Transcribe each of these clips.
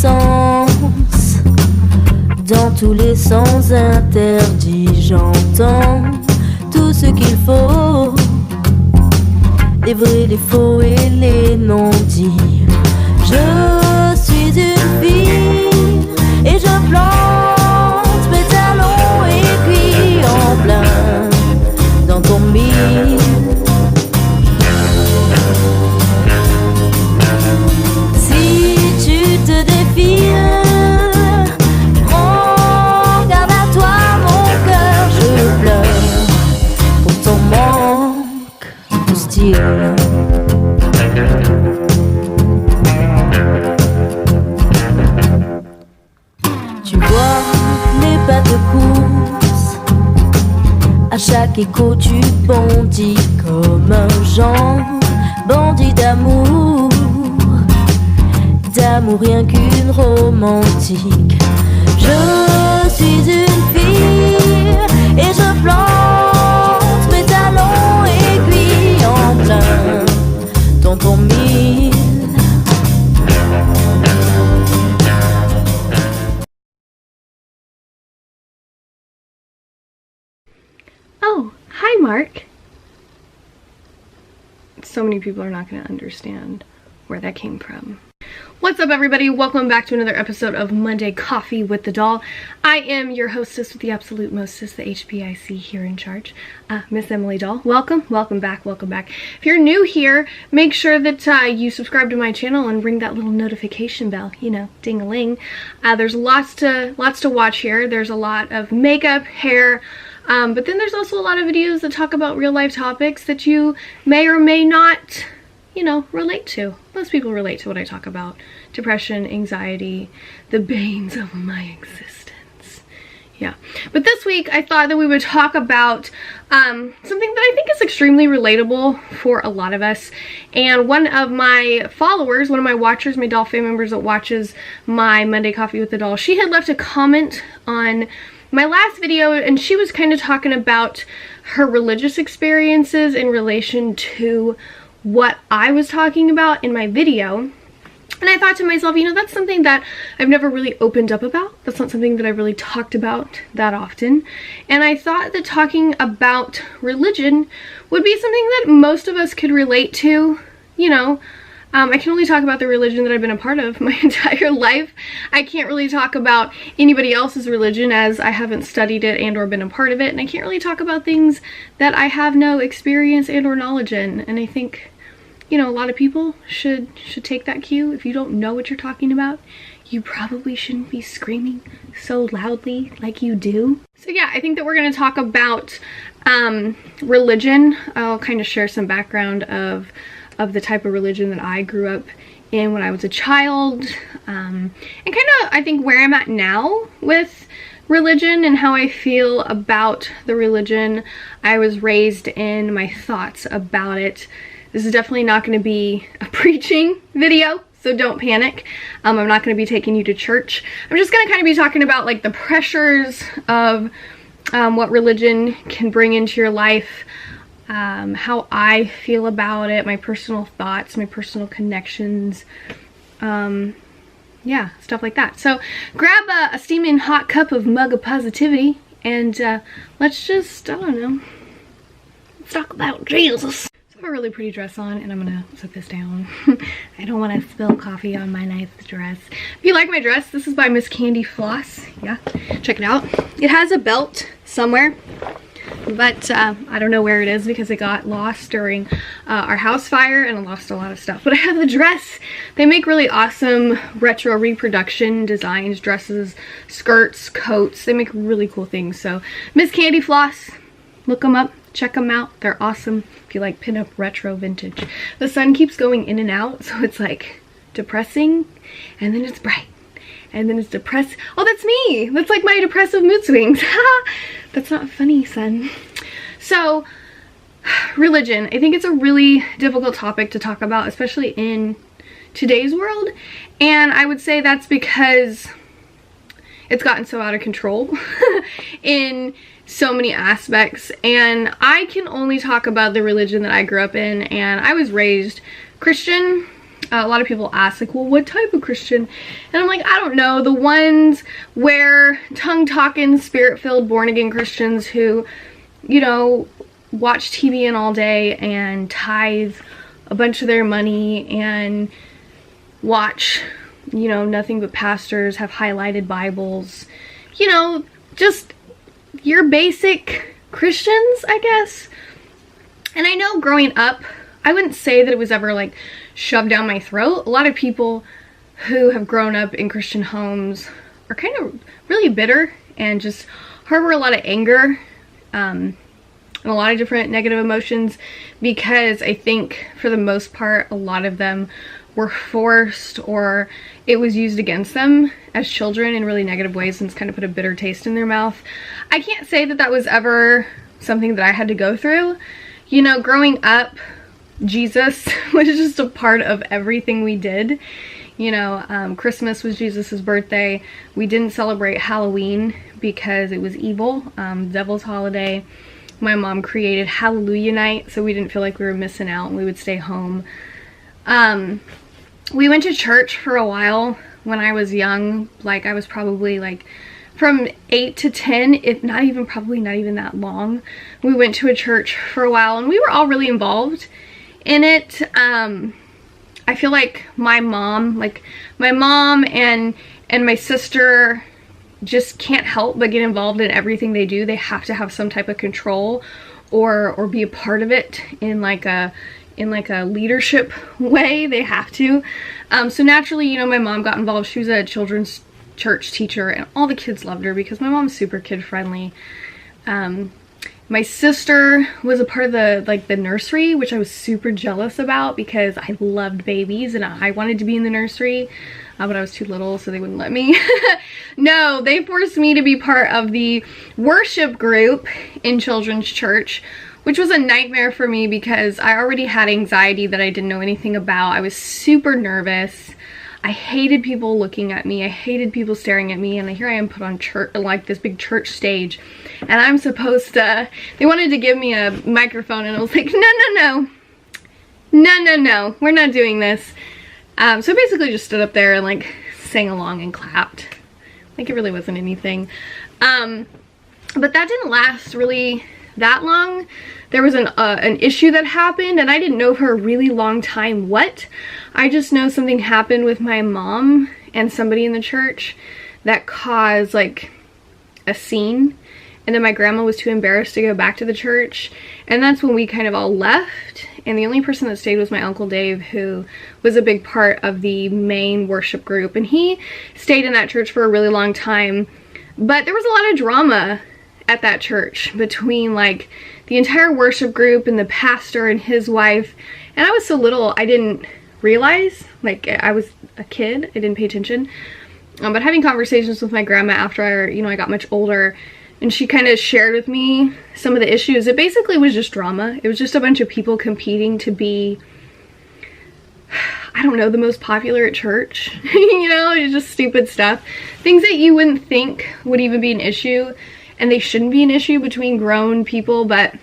sens, dans tous les sens interdits, j'entends tout ce qu'il faut, les vrais, les faux et les non-dits. Je suis une fille et je plante mes talons aiguilles en plein dans ton mille. Si tu te défiles, prends garde à toi mon cœur, je pleure pour ton manque de style. Tu vois les pas de course, à chaque écho tu bondis comme un genre bandit d'amour, d'amour rien qu'une romantique. Je suis une fille et je plante mes talons aiguilles en plein dans ton mille. Oh, hi Mark. So many people are not going to understand where that came from. What's up everybody? Welcome back to another episode of Monday Coffee with the Doll. I am your hostess with the absolute mostess, the HPIC here in charge, Miss Emily Doll. Welcome, welcome back, welcome back. If you're new here, make sure that you subscribe to my channel and ring that little notification bell, you know, ding-a-ling. There's lots to watch here. There's a lot of makeup, hair, but then there's also a lot of videos that talk about real life topics that you may or may not, you know, relate to. Most people relate to what I talk about. Depression, anxiety, the banes of my existence. Yeah. But this week I thought that we would talk about something that I think is extremely relatable for a lot of us. And one of my followers, one of my watchers, my doll fan members that watches my Monday Coffee with the Doll, she had left a comment on my last video, and she was kind of talking about her religious experiences in relation to what I was talking about in my video. And I thought to myself, you know, that's something that I've never really opened up about. That's not something that I really talked about that often. And I thought that talking about religion would be something that most of us could relate to, you know. I can only talk about the religion that I've been a part of my entire life. I can't really talk about anybody else's religion as I haven't studied it and or been a part of it. And I can't really talk about things that I have no experience and or knowledge in. And I think, you know, a lot of people should take that cue. If you don't know what you're talking about, you probably shouldn't be screaming so loudly like you do. So yeah, I think that we're going to talk about religion. I'll kind of share some background of the type of religion that I grew up in when I was a child, and kind of I think where I'm at now with religion and how I feel about the religion I was raised in, my thoughts about it. This is definitely not going to be a preaching video, so don't panic. I'm not going to be taking you to church. I'm just going to kind of be talking about like the pressures of what religion can bring into your life, how I feel about it, my personal thoughts, my personal connections, yeah, stuff like that. So grab a steaming hot cup of mug of positivity and let's just, I don't know, let's talk about Jesus. So I have a really pretty dress on and I'm gonna put this down. I don't want to spill coffee on my nice dress. If you like my dress, this is by Miss Candy Floss. Yeah, check it out. It has a belt somewhere, but I don't know where it is because it got lost during our house fire and I lost a lot of stuff. But I have the dress. They make really awesome retro reproduction designs, dresses, skirts, coats. They make really cool things. So Miss Candy Floss, look them up, check them out. They're awesome if you like pinup retro vintage. The sun keeps going in and out, so it's like depressing and then it's bright. And then it's depressed. Oh, that's me. That's like my depressive mood swings. That's not funny, son. So, religion. I think it's a really difficult topic to talk about, especially in today's world. And I would say that's because it's gotten so out of control in so many aspects. And I can only talk about the religion that I grew up in. And I was raised Christian. A lot of people ask, like, well, what type of Christian? And I'm like, I don't know. The ones where tongue-talking, spirit-filled, born-again Christians who, you know, watch TVN all day and tithe a bunch of their money and watch, you know, nothing but pastors have highlighted Bibles. You know, just your basic Christians, I guess. And I know growing up, I wouldn't say that it was ever like shoved down my throat. A lot of people who have grown up in Christian homes are kind of really bitter and just harbor a lot of anger and a lot of different negative emotions, because I think for the most part a lot of them were forced or it was used against them as children in really negative ways and it's kind of put a bitter taste in their mouth. I can't say that that was ever something that I had to go through. You know, growing up, Jesus was just a part of everything we did. You know, Christmas was Jesus's birthday. We didn't celebrate Halloween because it was evil, devil's holiday. My mom created Hallelujah night, so we didn't feel like we were missing out and we would stay home. We went to church for a while when I was young. Like, I was probably like from 8 to 10, if not even, probably not even that long. We went to a church for a while and we were all really involved in it. I feel like my mom and my sister just can't help but get involved in everything they do. They have to have some type of control or be a part of it in like a leadership way. They have to. So naturally, you know, my mom got involved. She was a children's church teacher and all the kids loved her because my mom's super kid friendly. My sister was a part of the nursery, which I was super jealous about because I loved babies and I wanted to be in the nursery, but I was too little, so they wouldn't let me. No, they forced me to be part of the worship group in children's church, which was a nightmare for me because I already had anxiety that I didn't know anything about. I was super nervous. I hated people looking at me. I hated people staring at me. And here I am put on church, like this big church stage. And I'm supposed to, they wanted to give me a microphone and I was like, no. We're not doing this. So I basically just stood up there and like sang along and clapped. Like it really wasn't anything. But that didn't last really that long. There was an issue that happened and I didn't know for a really long time what. I just know something happened with my mom and somebody in the church that caused like a scene, and then my grandma was too embarrassed to go back to the church, and that's when we kind of all left, and the only person that stayed was my Uncle Dave, who was a big part of the main worship group, and he stayed in that church for a really long time. But there was a lot of drama at that church between like the entire worship group and the pastor and his wife, and I was so little I didn't realize, like I was a kid, I didn't pay attention. But having conversations with my grandma after I got much older, and she kind of shared with me some of the issues, it basically was just drama. It was just a bunch of people competing to be, I don't know, the most popular at church. You know, it's just stupid stuff. Things that you wouldn't think would even be an issue, and they shouldn't be an issue between grown people, but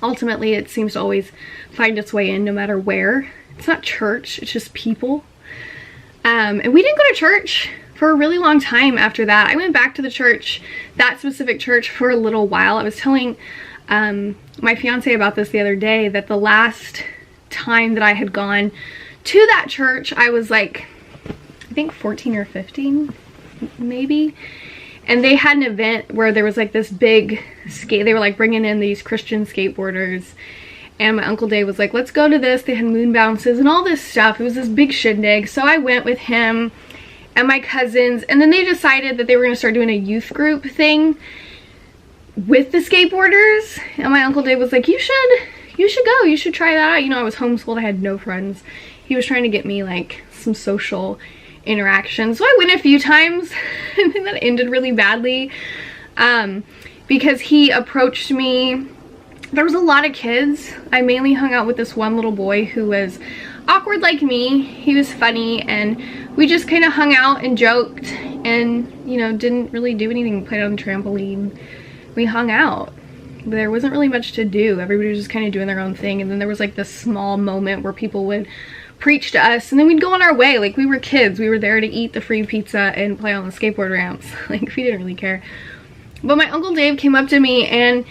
ultimately it seems to always find its way in no matter where. It's not church, it's just people. And we didn't go to church for a really long time after that. I went back to the church, that specific church, for a little while. I was telling my fiance about this the other day, that the last time that I had gone to that church, I was like, I think 14 or 15, maybe. And they had an event where there was like this big they were like bringing in these Christian skateboarders. And my Uncle Dave was like, let's go to this. They had moon bounces and all this stuff. It was this big shindig. So I went with him and my cousins. And then they decided that they were going to start doing a youth group thing with the skateboarders. And my Uncle Dave was like, you should go. You should try that out. You know, I was homeschooled. I had no friends. He was trying to get me like some social interaction. So I went a few times. And then that ended really badly because he approached me. There was a lot of kids. I mainly hung out with this one little boy who was awkward like me. He was funny, and we just kind of hung out and joked and, you know, didn't really do anything. Played on the trampoline. We hung out. There wasn't really much to do. Everybody was just kind of doing their own thing. And then there was like this small moment where people would preach to us, and then we'd go on our way. Like, we were kids. We were there to eat the free pizza and play on the skateboard ramps. Like, we didn't really care. But my Uncle Dave came up to me, and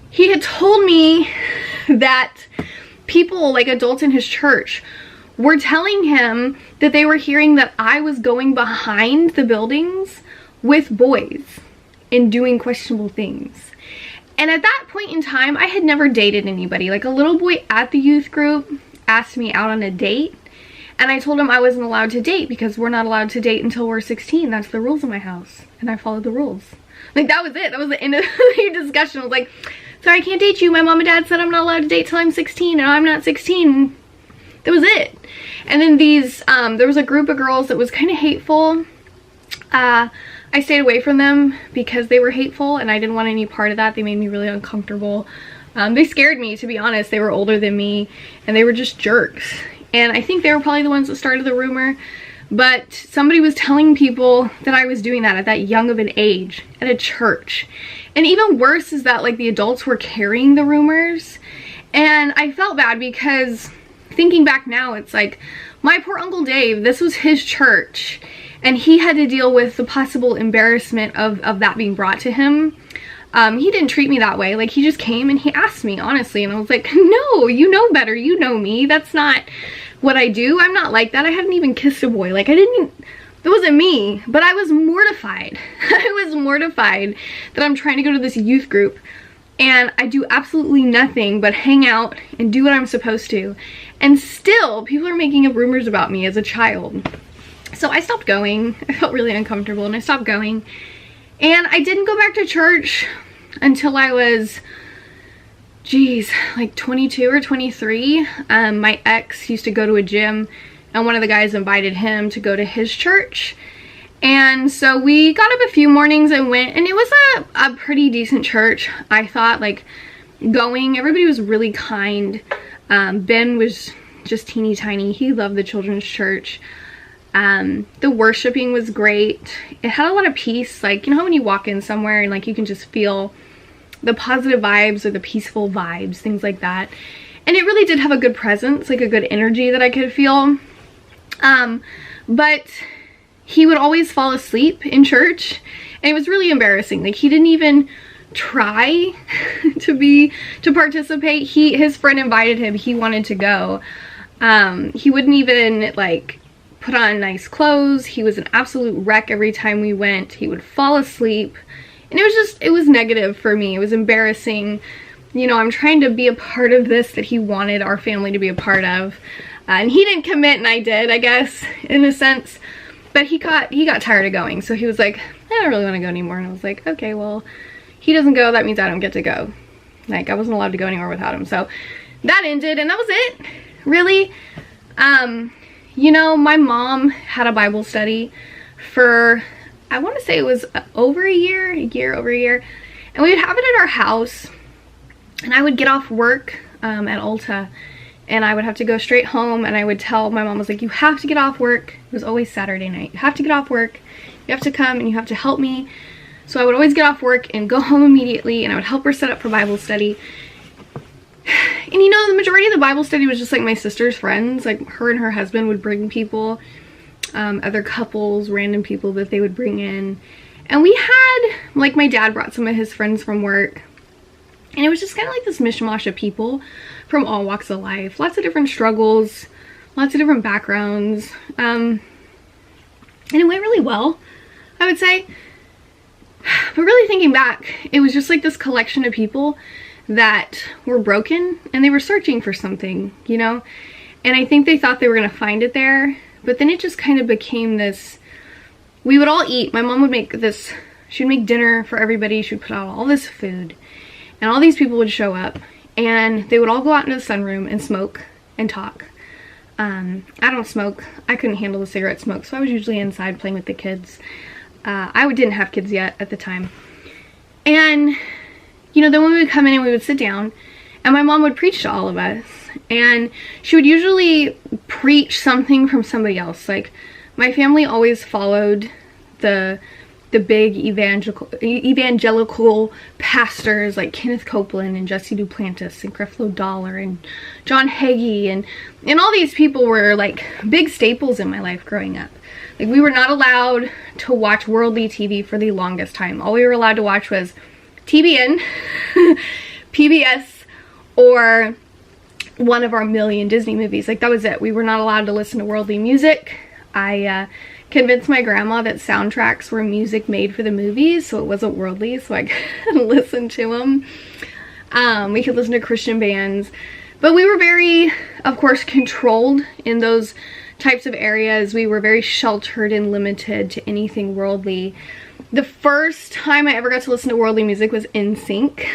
he had told me that people, like adults in his church, were telling him that they were hearing that I was going behind the buildings with boys and doing questionable things. And at that point in time, I had never dated anybody. Like, a little boy at the youth group asked me out on a date, and I told him I wasn't allowed to date because we're not allowed to date until we're 16. That's the rules in my house. And I followed the rules. Like, that was it. That was the end of the discussion. I was like, sorry, I can't date you. My mom and dad said I'm not allowed to date till I'm 16, and I'm not 16. That was it. And then there was a group of girls that was kind of hateful. I stayed away from them because they were hateful, and I didn't want any part of that. They made me really uncomfortable. They scared me, to be honest. They were older than me, and they were just jerks. And I think they were probably the ones that started the rumor. But somebody was telling people that I was doing that at that young of an age at a church. And even worse is that, like, the adults were carrying the rumors. And I felt bad because thinking back now, it's like, my poor Uncle Dave, this was his church, and he had to deal with the possible embarrassment of that being brought to him. He didn't treat me that way. Like, he just came and he asked me, honestly, and I was like, no, you know better. You know me. That's not what I do. I'm not like that. I hadn't even kissed a boy. Like, it wasn't me, but I was mortified. I was mortified that I'm trying to go to this youth group and I do absolutely nothing but hang out and do what I'm supposed to. And still, people are making up rumors about me as a child. So I stopped going. I felt really uncomfortable, and I stopped going. And I didn't go back to church until I was, geez, like 22 or 23. My ex used to go to a gym, and one of the guys invited him to go to his church. And so we got up a few mornings and went, and it was a pretty decent church. I thought, like, going, everybody was really kind. Ben was just teeny tiny. He loved the children's church. The worshiping was great. It had a lot of peace. Like, you know how when you walk in somewhere and, like, you can just feel the positive vibes or the peaceful vibes, things like that. And it really did have a good presence, like a good energy that I could feel. But he would always fall asleep in church, and it was really embarrassing. Like, he didn't even try to participate. His friend invited him. He wanted to go. He wouldn't even, like, put on nice clothes. He was an absolute wreck every time we went. He would fall asleep, and it was negative for me. It was embarrassing. You know, I'm trying to be a part of this that he wanted our family to be a part of, and he didn't commit, and I did, I guess, in a sense. But he got tired of going, so he was like, I don't really want to go anymore. And I was like, okay, well, he doesn't go, that means I don't get to go. Like, I wasn't allowed to go anywhere without him. So that ended, and that was it, really. You know, my mom had a Bible study for, I want to say it was over a year, and we would have it at our house, and I would get off work at Ulta, and I would have to go straight home, and I would tell my mom, was like, you have to get off work. It was always Saturday night. You have to get off work. You have to come, and you have to help me. So I would always get off work and go home immediately, and I would help her set up for Bible study. And you know, the majority of the Bible study was just like my sister's friends. Like, her and her husband would bring people, other couples, random people that they would bring in. And we had, like, my dad brought some of his friends from work. And it was just kind of like this mishmash of people from all walks of life. Lots of different struggles, lots of different backgrounds. And it went really well, I would say. But really thinking back, it was just like this collection of people that were broken, and they were searching for something, you know? And I think they thought they were going to find it there, but then it just kind of became this, we would all eat. My mom would make this, she would make dinner for everybody. She would put out all this food, and all these people would show up, and they would all go out into the sunroom and smoke and talk. I don't smoke. I couldn't handle the cigarette smoke, so I was usually inside playing with the kids. I didn't have kids yet at the time. And you know, then when we would come in and we would sit down, and my mom would preach to all of us, and she would usually preach something from somebody else. Like, my family always followed the the big evangelical pastors like Kenneth Copeland and Jesse Duplantis and Creflo Dollar and John Hagee and all these people were like big staples in my life growing up. Like, we were not allowed to watch worldly TV for the longest time. All we were allowed to watch was TBN, PBS, or one of our million Disney movies. Like, that was it. We were not allowed to listen to worldly music. I convinced my grandma that soundtracks were music made for the movies, so it wasn't worldly, so I could listen to them. We could listen to Christian bands, but we were very, of course, controlled in those types of areas. We were very sheltered and limited to anything worldly. The first time I ever got to listen to worldly music was NSYNC.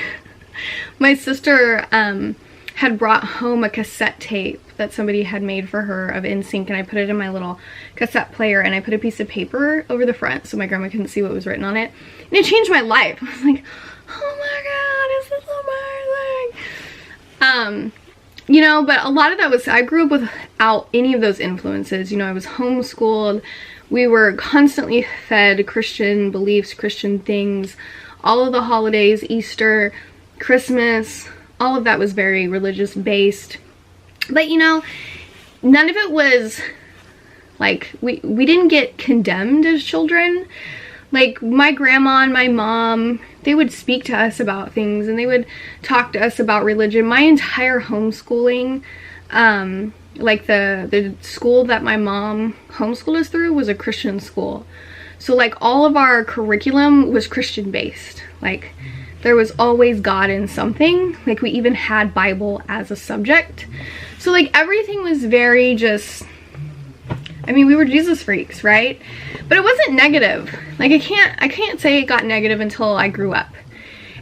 My sister had brought home a cassette tape that somebody had made for her of NSYNC, and I put it in my little cassette player, and I put a piece of paper over the front so my grandma couldn't see what was written on it, and it changed my life. I was like, oh my god, is this amazing? You know, but a lot of that was, I grew up without any of those influences. You know, I was homeschooled. We were constantly fed Christian beliefs, Christian things. All of the holidays, Easter, Christmas, all of that was very religious based. But, you know, none of it was like, we didn't get condemned as children. Like, my grandma and my mom, they would speak to us about things, and they would talk to us about religion. My entire homeschooling, like the school that my mom homeschooled us through was a Christian school. So like, all of our curriculum was Christian based. Like, there was always God in something. Like, we even had Bible as a subject. So like, everything was very just, I mean, we were Jesus freaks, right? But it wasn't negative. Like, I can't say it got negative until I grew up.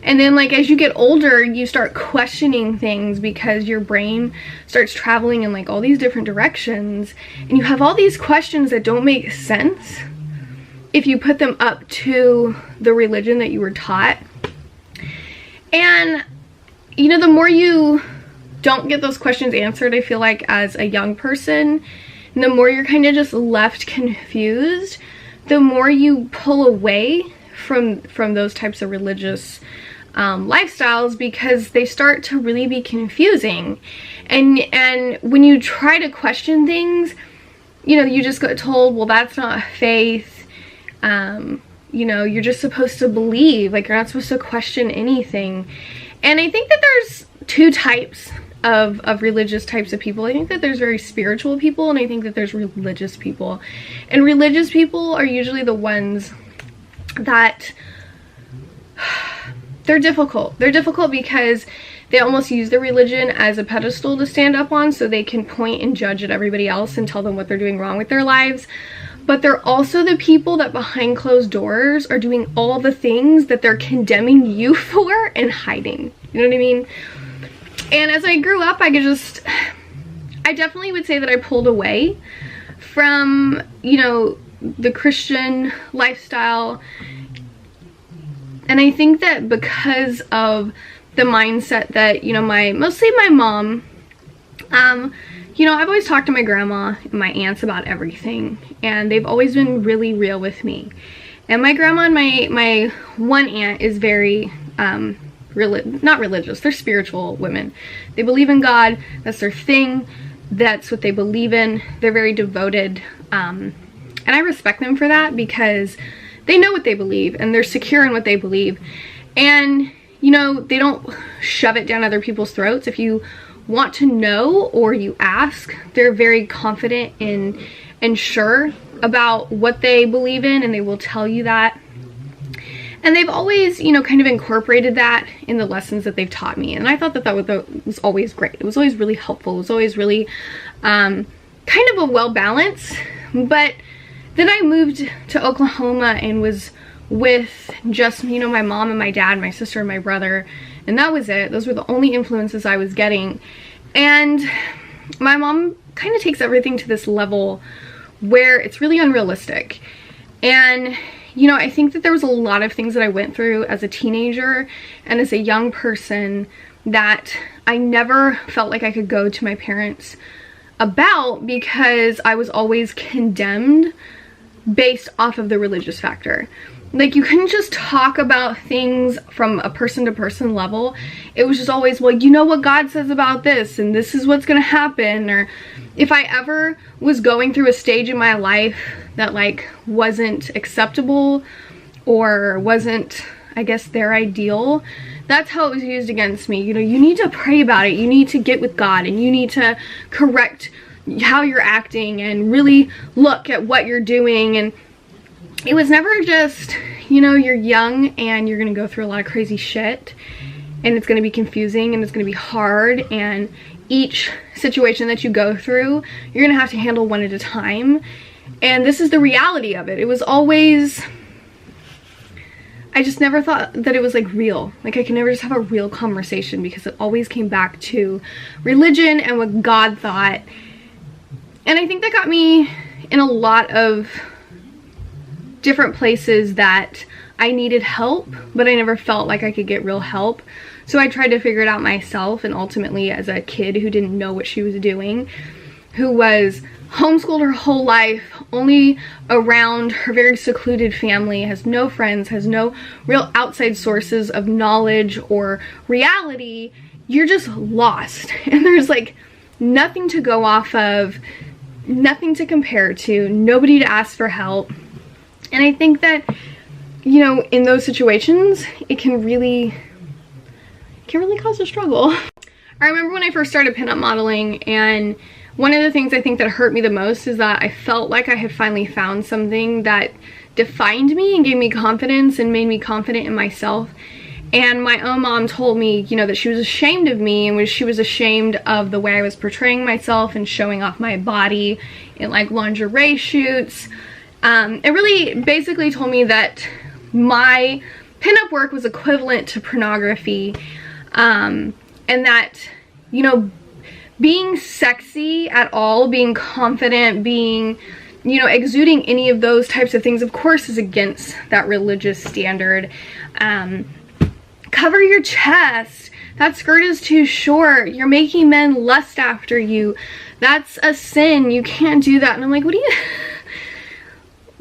And then, like, as you get older, you start questioning things because your brain starts traveling in like all these different directions, and you have all these questions that don't make sense if you put them up to the religion that you were taught. And, you know, the more you don't get those questions answered, I feel like, as a young person, and the more you're kind of just left confused, the more you pull away from those types of religious lifestyles, because they start to really be confusing. And when you try to question things, you know, you just get told, well, that's not faith. You know, you're just supposed to believe. Like, you're not supposed to question anything. And I think that there's two types of religious types of people. I think that there's very spiritual people, and I think that there's religious people. And religious people are usually the ones that they're difficult. They're difficult because they almost use their religion as a pedestal to stand up on, so they can point and judge at everybody else and tell them what they're doing wrong with their lives. But they're also the people that behind closed doors are doing all the things that they're condemning you for and hiding. You know what I mean? And as I grew up, I definitely would say that I pulled away from, you know, the Christian lifestyle. And I think that because of the mindset that, you know, mostly my mom, you know, I've always talked to my grandma and my aunts about everything, and they've always been really real with me. And my grandma and my one aunt is very, not religious, they're spiritual women. They believe in God, that's their thing, that's what they believe in. They're very devoted, and I respect them for that, because they know what they believe and they're secure in what they believe. And, you know, they don't shove it down other people's throats. If you want to know or you ask, they're very confident and sure about what they believe in, and they will tell you that. And they've always, you know, kind of incorporated that in the lessons that they've taught me. And I thought that was always great. It was always really helpful. It was always really kind of a well balance. But then I moved to Oklahoma and was with just, you know, my mom and my dad, my sister and my brother. And that was it. Those were the only influences I was getting. And my mom kind of takes everything to this level where it's really unrealistic. And, you know, I think that there was a lot of things that I went through as a teenager and as a young person that I never felt like I could go to my parents about, because I was always condemned based off of the religious factor. Like, you couldn't just talk about things from a person-to-person level. It was just always, well, you know what God says about this, and this is what's gonna happen. Or if I ever was going through a stage in my life that, like, wasn't acceptable or wasn't, I guess, their ideal, that's how it was used against me. You know, you need to pray about it. You need to get with God, and you need to correct how you're acting and really look at what you're doing. And it was never just, you know, you're young and you're gonna go through a lot of crazy shit, and it's gonna be confusing and it's gonna be hard, and each situation that you go through, you're gonna have to handle one at a time. And this is the reality of it. It was always, I just never thought that it was like real. Like, I could never just have a real conversation, because it always came back to religion and what God thought. And I think that got me in a lot of different places that I needed help, but I never felt like I could get real help. So I tried to figure it out myself, and ultimately, as a kid who didn't know what she was doing, who was homeschooled her whole life, only around her very secluded family, has no friends, has no real outside sources of knowledge or reality, you're just lost. And there's like nothing to go off of, nothing to compare to, nobody to ask for help. And I think that, you know, in those situations, it can really cause a struggle. I remember when I first started pinup modeling, and one of the things I think that hurt me the most is that I felt like I had finally found something that defined me and gave me confidence and made me confident in myself. And my own mom told me, you know, that she was ashamed of me, and she was ashamed of the way I was portraying myself and showing off my body in like lingerie shoots. It really basically told me that my pinup work was equivalent to pornography, and that, you know, being sexy at all, being confident, being, you know, exuding any of those types of things, of course, is against that religious standard. Cover your chest. That skirt is too short. You're making men lust after you. That's a sin. You can't do that. And I'm like, what do you...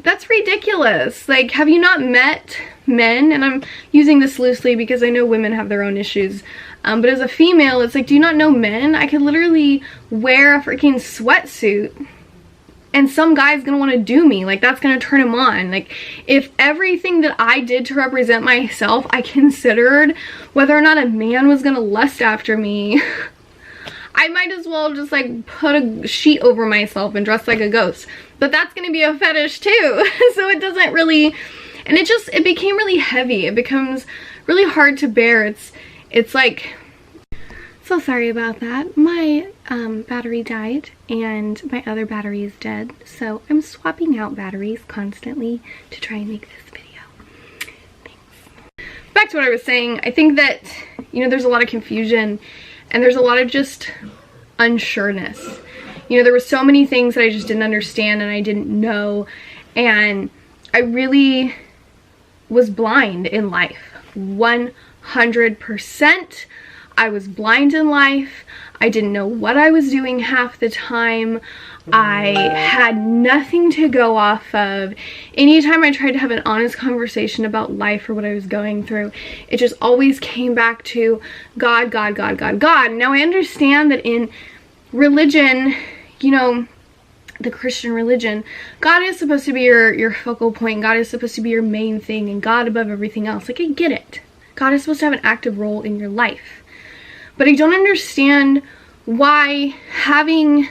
That's ridiculous. Like, have you not met men? And I'm using this loosely because I know women have their own issues. But as a female, it's like, do you not know men? I could literally wear a freaking sweatsuit and some guy's gonna want to do me. Like, that's gonna turn him on. Like, if everything that I did to represent myself, I considered whether or not a man was gonna lust after me, I might as well just like put a sheet over myself and dress like a ghost. But that's gonna be a fetish too. So it doesn't really, and it became really heavy. It becomes really hard to bear. It's like, so sorry about that. My battery died and my other battery is dead. So I'm swapping out batteries constantly to try and make this video. Thanks. Back to what I was saying, I think that, you know, there's a lot of confusion and there's a lot of just unsureness. You know, there were so many things that I just didn't understand and I didn't know, and I really was blind in life. 100%. I was blind in life. I didn't know what I was doing half the time. I had nothing to go off of. Anytime I tried to have an honest conversation about life or what I was going through, it just always came back to God, God, God, God, God. Now I understand that in religion, you know, the Christian religion, God is supposed to be your focal point. God is supposed to be your main thing, and God above everything else. Like, I get it. God is supposed to have an active role in your life. But I don't understand why having,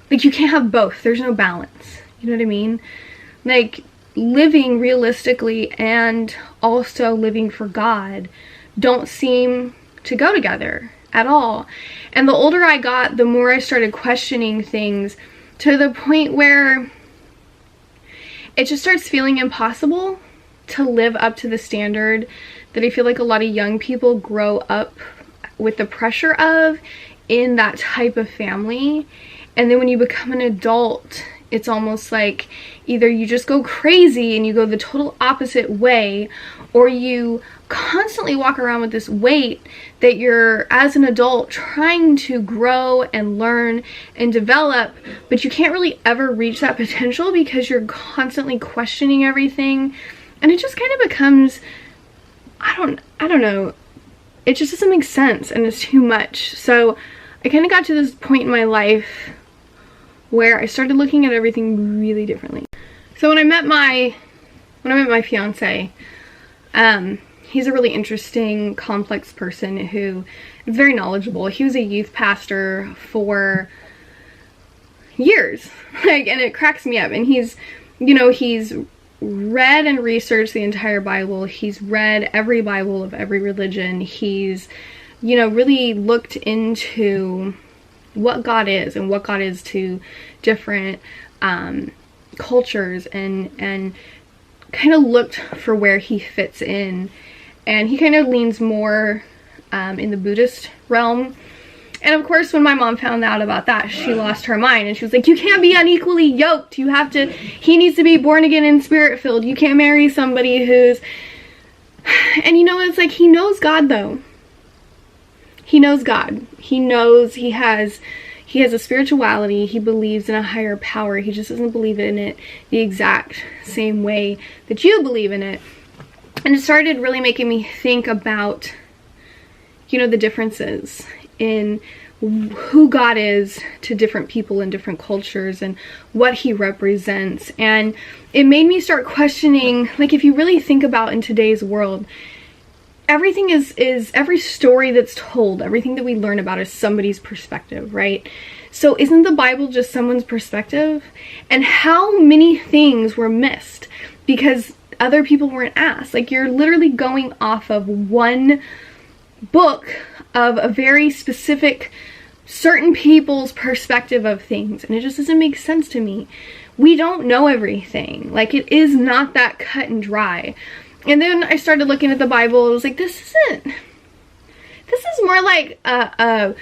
like, you can't have both. There's no balance. You know what I mean? Like, living realistically and also living for God don't seem to go together at all. And the older I got, the more I started questioning things, to the point where it just starts feeling impossible to live up to the standard that I feel like a lot of young people grow up with the pressure of in that type of family. And then when you become an adult, it's almost like either you just go crazy and you go the total opposite way, or you constantly walk around with this weight that you're, as an adult, trying to grow and learn and develop, but you can't really ever reach that potential because you're constantly questioning everything And it just kind of becomes, I don't know, it just doesn't make sense, and it's too much. So I kind of got to this point in my life where I started looking at everything really differently. So when I met my fiance, he's a really interesting, complex person who is very knowledgeable. He was a youth pastor for years, like, and it cracks me up. And he's, you know, he's read and researched the entire Bible. He's read every Bible of every religion. He's, you know, really looked into what God is and what God is to different cultures, and kind of looked for where he fits in. And he kind of leans more in the Buddhist realm. And of course, when my mom found out about that, she lost her mind, and she was like, you can't be unequally yoked. You have to, he needs to be born again and spirit filled. You can't marry somebody who's, and you know, it's like, he knows God though. He knows God. He knows he has a spirituality. He believes in a higher power. He just doesn't believe in it the exact same way that you believe in it. And it started really making me think about, you know, the differences in who God is to different people in different cultures and what he represents. And it made me start questioning, like, if you really think about in today's world, everything is every story that's told, everything that we learn about is somebody's perspective, right? So isn't the Bible just someone's perspective? And how many things were missed because other people weren't asked? Like, you're literally going off of one book of a very specific, certain people's perspective of things, and it just doesn't make sense to me. We don't know everything. Like, it is not that cut and dry. And then I started looking at the Bible. I was like, this is more like a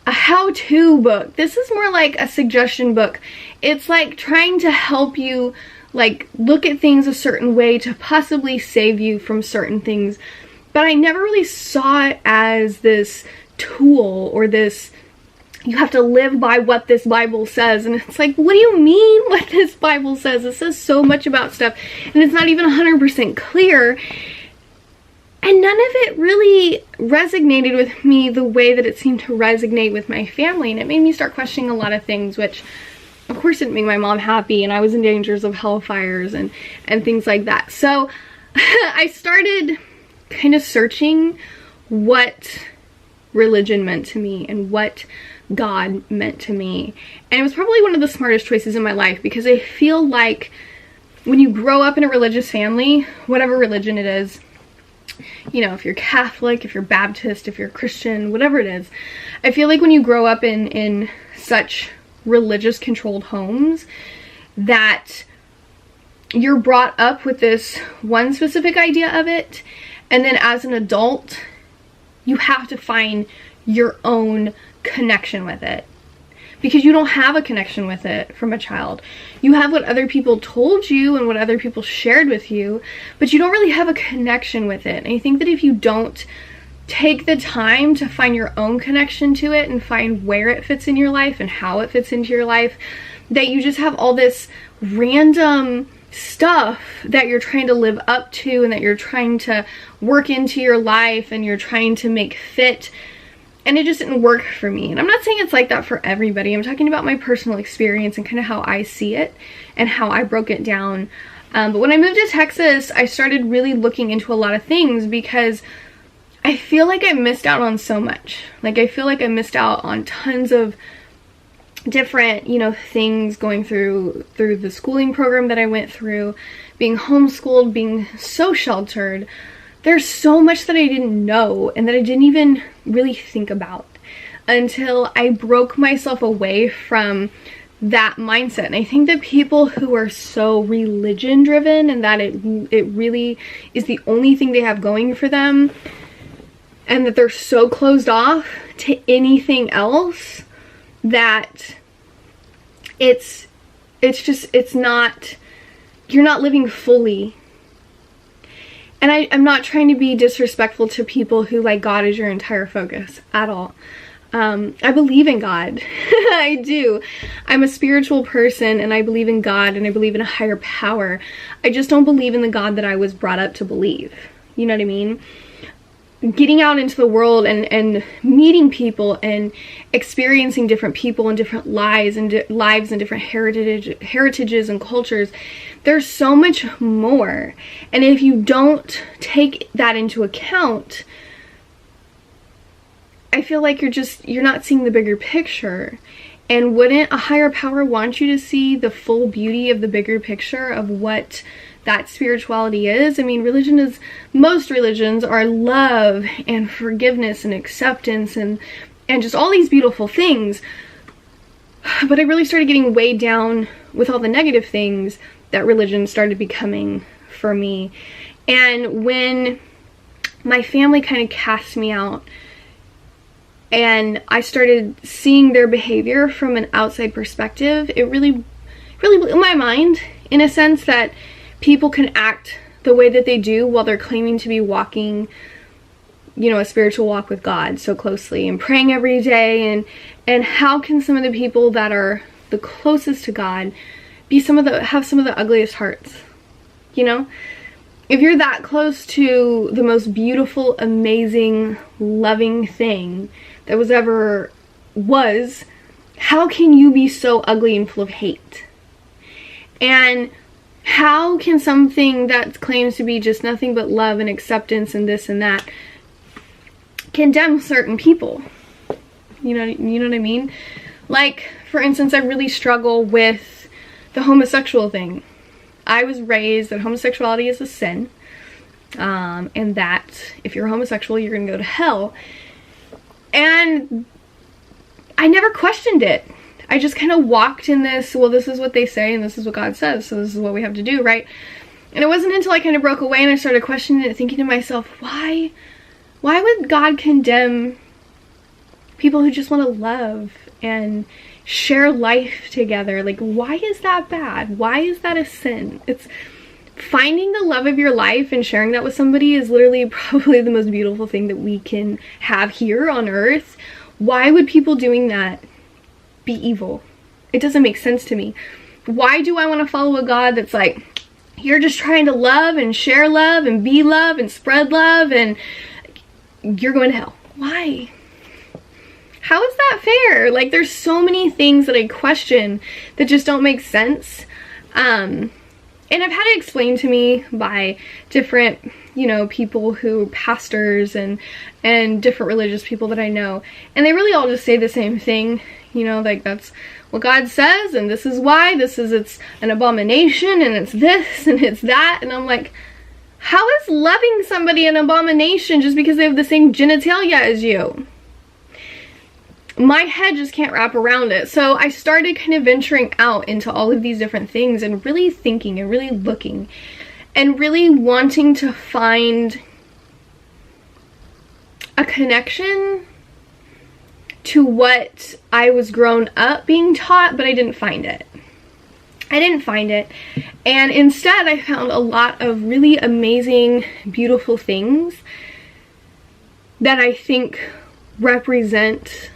how-to book. This is more like a suggestion book. It's like trying to help you, like, look at things a certain way to possibly save you from certain things. But I never really saw it as this tool or this, you have to live by what this Bible says. And it's like, what do you mean what this Bible says? It says so much about stuff, and it's not even 100% clear. And none of it really resonated with me the way that it seemed to resonate with my family. And it made me start questioning a lot of things, which of course didn't make my mom happy. And I was in dangers of hellfires and things like that. So I started kind of searching what religion meant to me and what God meant to me. And it was probably one of the smartest choices in my life, because I feel like when you grow up in a religious family, whatever religion it is, you know, if you're Catholic, if you're Baptist, if you're Christian, whatever it is, I feel like when you grow up in such religious controlled homes, that you're brought up with this one specific idea of it, and then as an adult, you have to find your own connection with it, because you don't have a connection with it from a child. You have what other people told you and what other people shared with you, but you don't really have a connection with it. And I think that if you don't take the time to find your own connection to it and find where it fits in your life and how it fits into your life, that you just have all this random stuff that you're trying to live up to and that you're trying to work into your life and you're trying to make fit. And it just didn't work for me. And I'm not saying it's like that for everybody. I'm talking about my personal experience and kind of how I see it and how I broke it down. But when I moved to Texas, I started really looking into a lot of things, because I feel like I missed out on so much. Like, I feel like I missed out on tons of different, you know, things going through the schooling program that I went through, being homeschooled, being so sheltered. There's so much that I didn't know and that I didn't even really think about until I broke myself away from that mindset. And I think that people who are so religion driven and that it really is the only thing they have going for them, and that they're so closed off to anything else, that it's not, you're not living fully. And I'm not trying to be disrespectful to people who, like, God is your entire focus at all. I believe in God. I do. I'm a spiritual person, and I believe in God, and I believe in a higher power. I just don't believe in the God that I was brought up to believe. You know what I mean? Getting out into the world and meeting people and experiencing different people and different lives and different heritages and cultures, there's so much more. And if you don't take that into account, I feel like you're not seeing the bigger picture. And wouldn't a higher power want you to see the full beauty of the bigger picture of what that spirituality is? I mean, most religions are love and forgiveness and acceptance and just all these beautiful things. But I really started getting weighed down with all the negative things that religion started becoming for me. And when my family kind of cast me out, and I started seeing their behavior from an outside perspective, it really blew my mind, in a sense that people can act the way that they do while they're claiming to be walking, you know, a spiritual walk with God so closely and praying every day. And how can some of the people that are the closest to God have some of the ugliest hearts? You know? If you're that close to the most beautiful, amazing, loving thing that was, how can you be so ugly and full of hate? And how can something that claims to be just nothing but love and acceptance and this and that condemn certain people? You know what I mean? Like, for instance, I really struggle with the homosexual thing. I was raised that homosexuality is a sin, and that if you're homosexual, you're gonna go to hell. And I never questioned it. I just kind of walked in this, well, this is what they say and this is what God says, so this is what we have to do, right? And it wasn't until I kind of broke away and I started questioning it, thinking to myself, why would God condemn people who just want to love and share life together? Like, why is that bad? Why is that a sin? It's finding the love of your life and sharing that with somebody is literally probably the most beautiful thing that we can have here on earth. Why would people doing that be evil? It doesn't make sense to me. Why do I want to follow a God that's like, you're just trying to love and share love and be love and spread love and you're going to hell? Why? How is that fair? Like, there's so many things that I question that just don't make sense. And I've had it explained to me by different, you know, people who, pastors and different religious people that I know. And they really all just say the same thing, you know, like, that's what God says and this is why, it's an abomination and it's this and it's that. And I'm like, how is loving somebody an abomination just because they have the same genitalia as you? My head just can't wrap around it. So I started kind of venturing out into all of these different things and really thinking and really looking and really wanting to find a connection to what I was grown up being taught, but I didn't find it. And instead I found a lot of really amazing, beautiful things that I think represent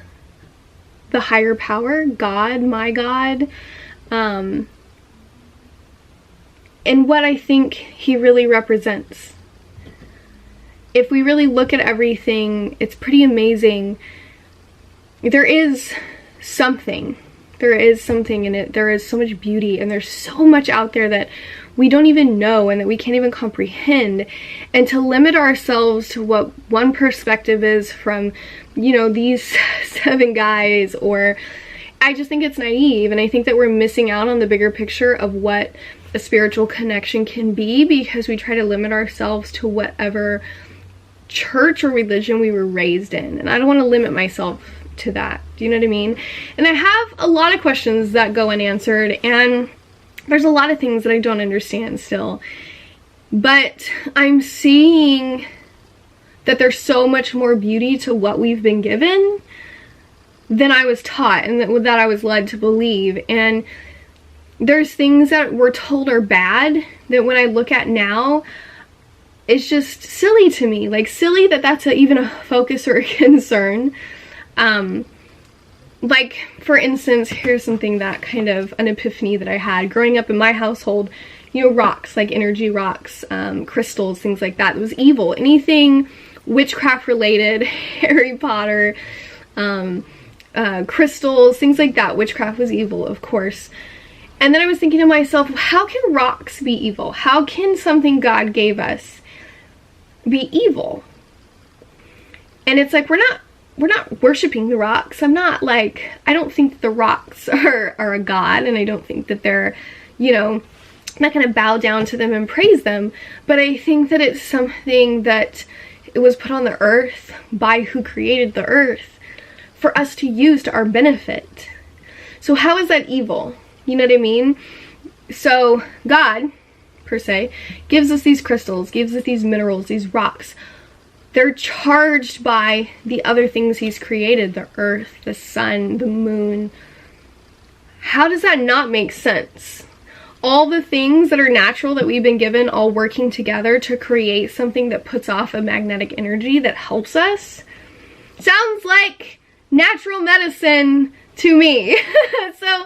the higher power, God, my God, and what I think he really represents. If we really look at everything, it's pretty amazing. There is something in it. There is so much beauty and there's so much out there that we don't even know and that we can't even comprehend. And to limit ourselves to what one perspective is from, you know, these 7 guys, or I just think it's naive, and I think that we're missing out on the bigger picture of what a spiritual connection can be because we try to limit ourselves to whatever church or religion we were raised in. And I don't want to limit myself to that. Do you know what I mean? And I have a lot of questions that go unanswered, and there's a lot of things that I don't understand still. But I'm seeing that there's so much more beauty to what we've been given than I was taught and that I was led to believe. And there's things that we're told are bad that when I look at now, it's just silly to me. Like, silly that that's even a focus or a concern. Like, for instance, here's something that kind of an epiphany that I had growing up in my household. You know, rocks, like energy rocks, crystals, things like that. It was evil. Anything witchcraft related, Harry Potter, crystals, things like that. Witchcraft was evil, of course. And then I was thinking to myself, how can rocks be evil? How can something God gave us be evil? And it's like, we're not worshiping the rocks. I'm not like, I don't think that the rocks are a god, and I don't think that they're, you know, I'm not going to bow down to them and praise them, but I think that it's something that it was put on the earth by who created the earth for us to use to our benefit. So how is that evil? You know what I mean? So God, per se, gives us these crystals, gives us these minerals, these rocks. They're charged by the other things he's created, the earth, the sun, the moon. How does that not make sense? All the things that are natural that we've been given all working together to create something that puts off a magnetic energy that helps us. Sounds like natural medicine to me. So,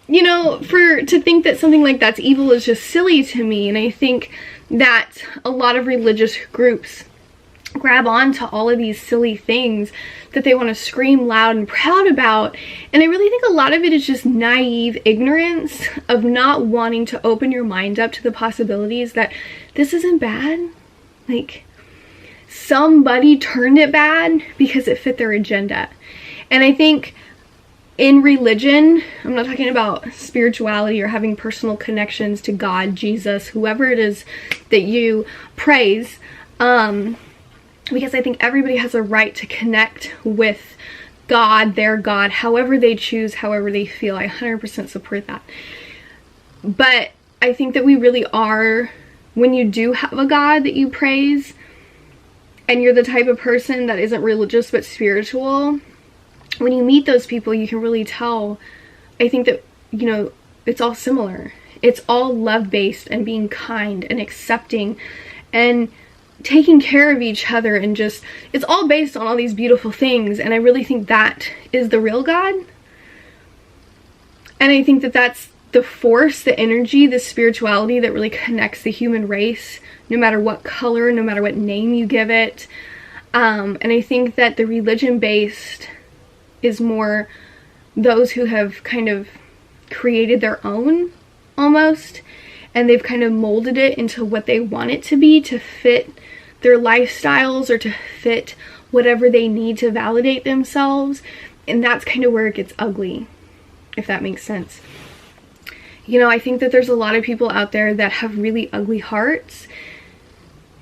you know, to think that something like that's evil is just silly to me. And I think that a lot of religious groups grab onto all of these silly things that they want to scream loud and proud about. And I really think a lot of it is just naive ignorance of not wanting to open your mind up to the possibilities that this isn't bad. Like, somebody turned it bad because it fit their agenda. And I think in religion, I'm not talking about spirituality or having personal connections to God, Jesus, whoever it is that you praise, because I think everybody has a right to connect with God, their God, however they choose, however they feel. I 100% support that. But I think that we really are, when you do have a God that you praise, and you're the type of person that isn't religious but spiritual, when you meet those people, you can really tell, I think that, you know, it's all similar. It's all love-based and being kind and accepting and taking care of each other, and just, it's all based on all these beautiful things. And I really think that is the real God. And I think that that's the force, the energy, the spirituality that really connects the human race, no matter what color, no matter what name you give it. And I think that the religion-based is more those who have kind of created their own, almost, and they've kind of molded it into what they want it to be, to fit their lifestyles or to fit whatever they need to validate themselves. And that's kind of where it gets ugly, if that makes sense. You know, I think that there's a lot of people out there that have really ugly hearts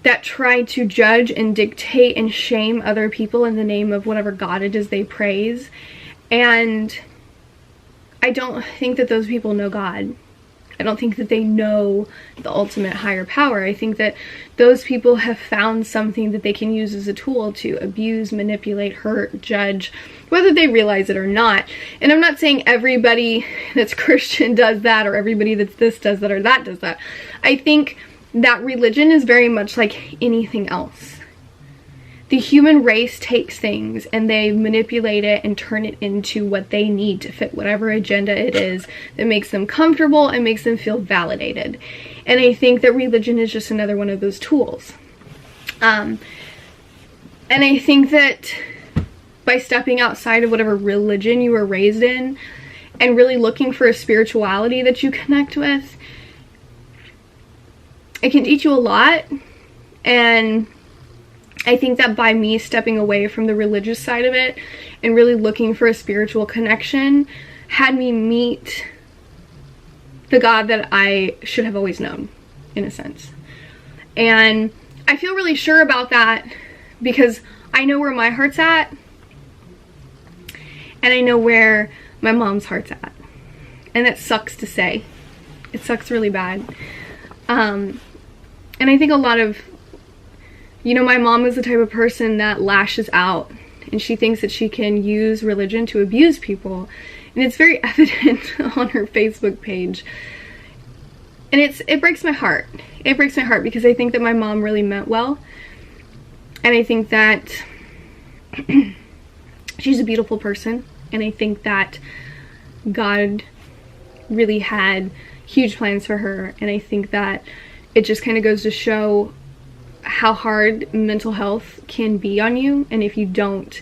that try to judge and dictate and shame other people in the name of whatever God it is they praise. And I don't think that those people know God. I don't think that they know the ultimate higher power. I think that those people have found something that they can use as a tool to abuse, manipulate, hurt, judge, whether they realize it or not. And I'm not saying everybody that's Christian does that, or everybody that's this does that, or that does that. I think that religion is very much like anything else. The human race takes things and they manipulate it and turn it into what they need to fit whatever agenda it is that makes them comfortable and makes them feel validated. And I think that religion is just another one of those tools. And I think that by stepping outside of whatever religion you were raised in and really looking for a spirituality that you connect with, it can teach you a lot. And I think that by me stepping away from the religious side of it and really looking for a spiritual connection had me meet the God that I should have always known, in a sense. And I feel really sure about that because I know where my heart's at and I know where my mom's heart's at. And that sucks to say. It sucks really bad. And I think a lot of, you know, my mom is the type of person that lashes out and she thinks that she can use religion to abuse people. And it's very evident on her Facebook page. And it breaks my heart. It breaks my heart because I think that my mom really meant well. And I think that she's a beautiful person, and I think that God really had huge plans for her, and I think that it just kind of goes to show how hard mental health can be on you, and if you don't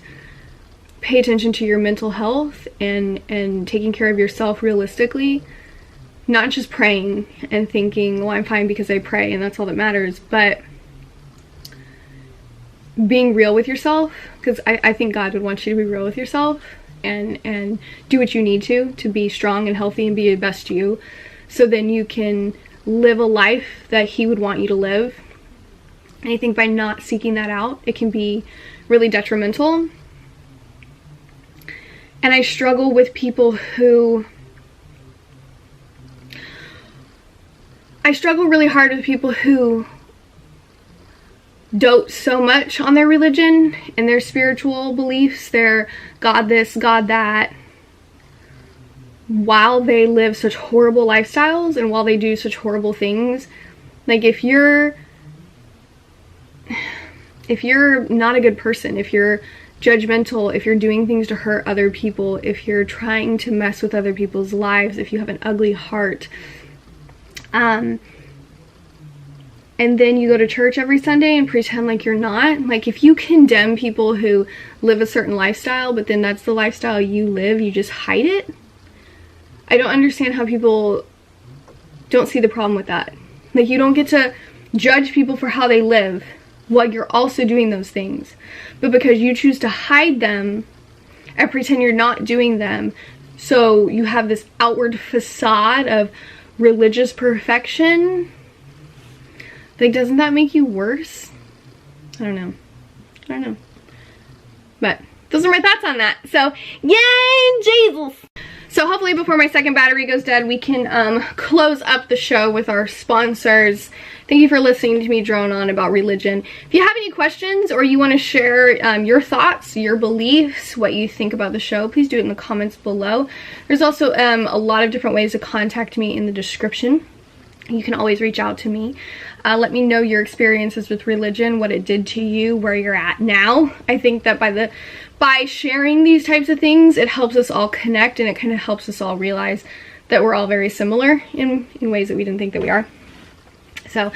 pay attention to your mental health and taking care of yourself realistically, not just praying and thinking, well, I'm fine because I pray and that's all that matters, but being real with yourself, because I think God would want you to be real with yourself and do what you need to be strong and healthy and be your best you, so then you can live a life that He would want you to live. And I think by not seeking that out, it can be really detrimental. And I struggle with people who... I struggle really hard with people who dote so much on their religion and their spiritual beliefs, their God this, God that, while they live such horrible lifestyles and while they do such horrible things. Like, if you're not a good person, if you're judgmental, if you're doing things to hurt other people, if you're trying to mess with other people's lives, if you have an ugly heart, and then you go to church every Sunday and pretend like you're not, like, if you condemn people who live a certain lifestyle, but then that's the lifestyle you live, you just hide it, I don't understand how people don't see the problem with that. Like, you don't get to judge people for how they live while you're also doing those things, but because you choose to hide them and pretend you're not doing them, so you have this outward facade of religious perfection. Like, doesn't that make you worse? I don't know. But those are my thoughts on that. So, yay, Jesus! So hopefully before my second battery goes dead, we can close up the show with our sponsors. Thank you for listening to me drone on about religion. If you have any questions or you want to share your thoughts, your beliefs, what you think about the show, please do it in the comments below. There's also a lot of different ways to contact me in the description. You can always reach out to me. Let me know your experiences with religion, what it did to you, where you're at now. I think that by sharing these types of things, it helps us all connect, and it kind of helps us all realize that we're all very similar in ways that we didn't think that we are. So,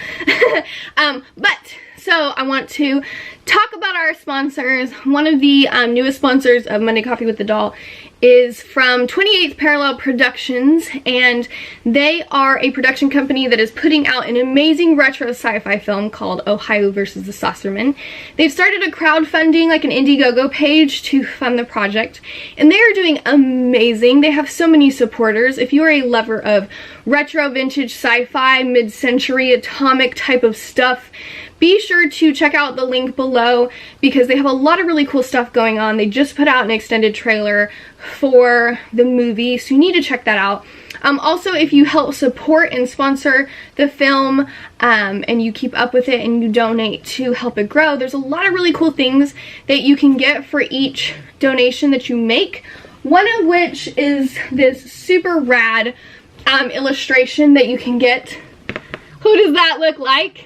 so I want to talk about our sponsors. One of the newest sponsors of Monday Coffee with the Doll is from 28th Parallel Productions, and they are a production company that is putting out an amazing retro sci-fi film called Houte versus the Saucerman. They've started a crowdfunding, like an Indiegogo page, to fund the project, and they are doing amazing. They have so many supporters. If you are a lover of retro, vintage, sci-fi, mid-century, atomic type of stuff, be sure to check out the link below, because they have a lot of really cool stuff going on. They just put out an extended trailer for the movie, so you need to check that out. Also, if you help support and sponsor the film, and you keep up with it and you donate to help it grow, there's a lot of really cool things that you can get for each donation that you make. One of which is this super rad illustration that you can get. Who does that look like?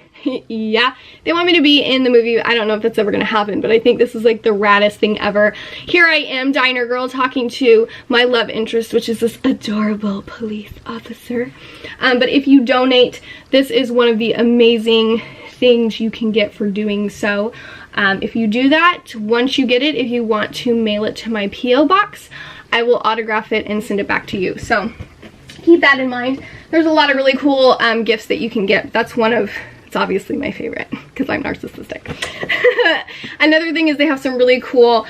Yeah, they want me to be in the movie. I don't know if that's ever gonna happen, but I think this is like the raddest thing ever. Here I am, diner girl, talking to my love interest, which is this adorable police officer. But if you donate, this is one of the amazing things you can get for doing so. If you do that, once you get it, if you want to mail it to my P.O. box, I will autograph it and send it back to you. So keep that in mind. There's a lot of really cool gifts that you can get. That's one of... It's obviously my favorite because I'm narcissistic. Another thing is they have some really cool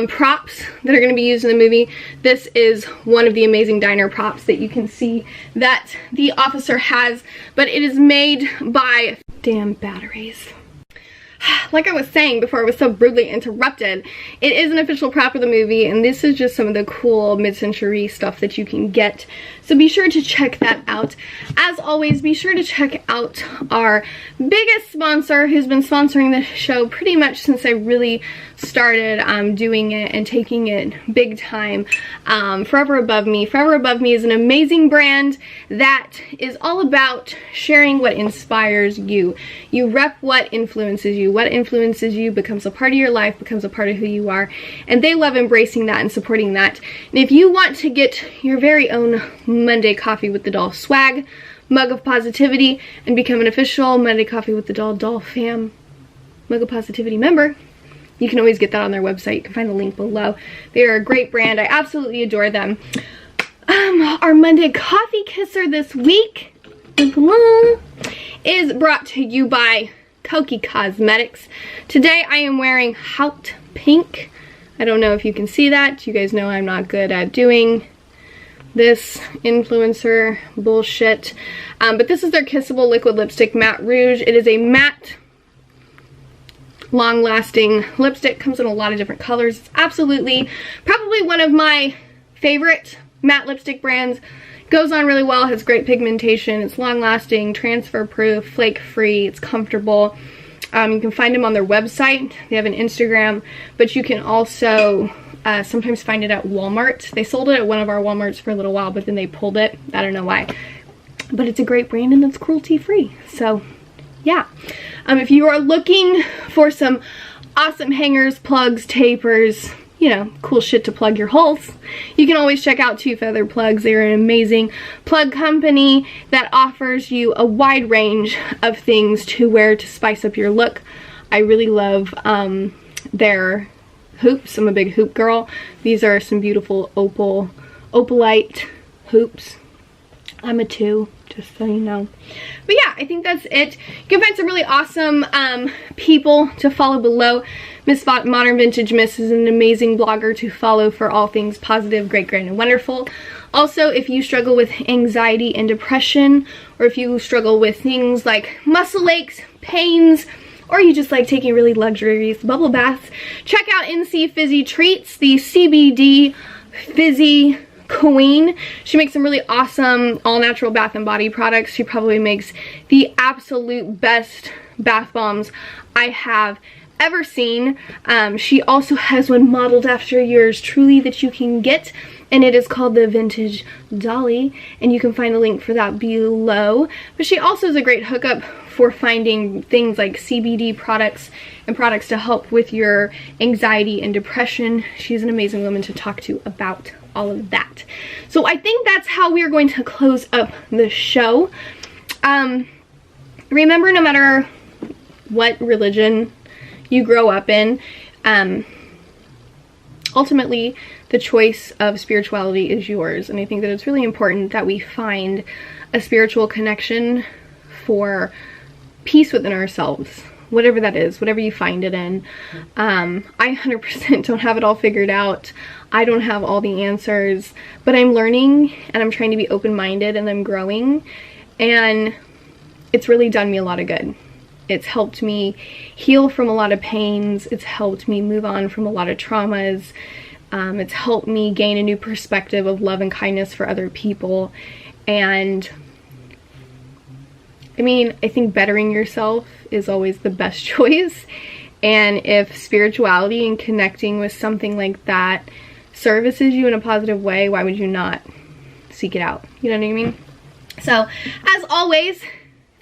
props that are going to be used in the movie. This is one of the amazing diner props that you can see that the officer has, but it is made by damn batteries. Like I was saying before I was so rudely interrupted, it is an official prop of the movie, and this is just some of the cool mid-century stuff that you can get. So be sure to check that out. As always, be sure to check out our biggest sponsor, who's been sponsoring the show pretty much since I really started doing it and taking it big time. Forever Above Me. Forever Above Me is an amazing brand that is all about sharing what inspires you. You rep what influences you, what influences you becomes a part of your life, becomes a part of who you are, and they love embracing that and supporting that. And if you want to get your very own Monday Coffee with the Doll swag, mug of positivity, and become an official Monday Coffee with the Doll fam mug of positivity member, you can always get that on their website. You can find the link below. They are a great brand. I absolutely adore them. Our Monday Coffee Kisser this week is brought to you by Kokie Cosmetics. Today I am wearing Houte Pink. I don't know if you can see that. You guys know I'm not good at doing this influencer bullshit. But this is their Kissable Liquid Lipstick Matte Rouge. It is a matte, long-lasting lipstick. Comes in a lot of different colors. It's absolutely probably one of my favorite matte lipstick brands. Goes on really well, has great pigmentation, it's long-lasting, transfer-proof, flake-free, it's comfortable. You can find them on their website. They have an Instagram, but you can also sometimes find it at Walmart. They sold it at one of our Walmarts for a little while, but then they pulled it. I don't know why. But it's a great brand and it's cruelty-free. So, yeah. If you are looking for some awesome hangers, plugs, tapers, you know, cool shit to plug your holes, you can always check out Two Feather Plugs. They're an amazing plug company that offers you a wide range of things to wear to spice up your look. I really love their hoops. I'm a big hoop girl. These are some beautiful opalite hoops. I'm a 2, just so you know. But yeah, I think that's it. You can find some really awesome people to follow below. Miss Modern Vintage Miss is an amazing blogger to follow for all things positive, great, grand, and wonderful. Also, if you struggle with anxiety and depression, or if you struggle with things like muscle aches, pains, or you just like taking really luxurious bubble baths, check out NC Fizzy Treats, the CBD Fizzy Queen. She makes some really awesome all-natural bath and body products. She probably makes the absolute best bath bombs I have ever seen. She also has one modeled after yours truly that you can get, and it is called the Vintage Dolly, and you can find a link for that below. But she also is a great hookup for finding things like CBD products and products to help with your anxiety and depression. She's an amazing woman to talk to about all of that. So I think that's how we're going to close up the show. Remember, no matter what religion you grow up in, ultimately the choice of spirituality is yours, and I think that it's really important that we find a spiritual connection for peace within ourselves, whatever that is, whatever you find it in. I 100% don't have it all figured out. I don't have all the answers, but I'm learning and I'm trying to be open-minded and I'm growing, and it's really done me a lot of good. It's helped me heal from a lot of pains. It's helped me move on from a lot of traumas. It's helped me gain a new perspective of love and kindness for other people. And I mean, I think bettering yourself is always the best choice. And if spirituality and connecting with something like that services you in a positive way, why would you not seek it out? You know what I mean? So, as always,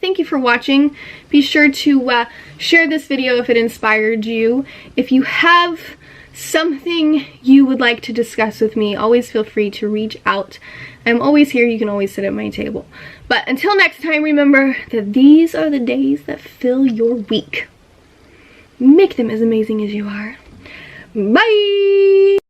thank you for watching. Be sure to share this video if it inspired you. If you have something you would like to discuss with me, always feel free to reach out. I'm always here. You can always sit at my table. But until next time, remember that these are the days that fill your week. Make them as amazing as you are. Bye!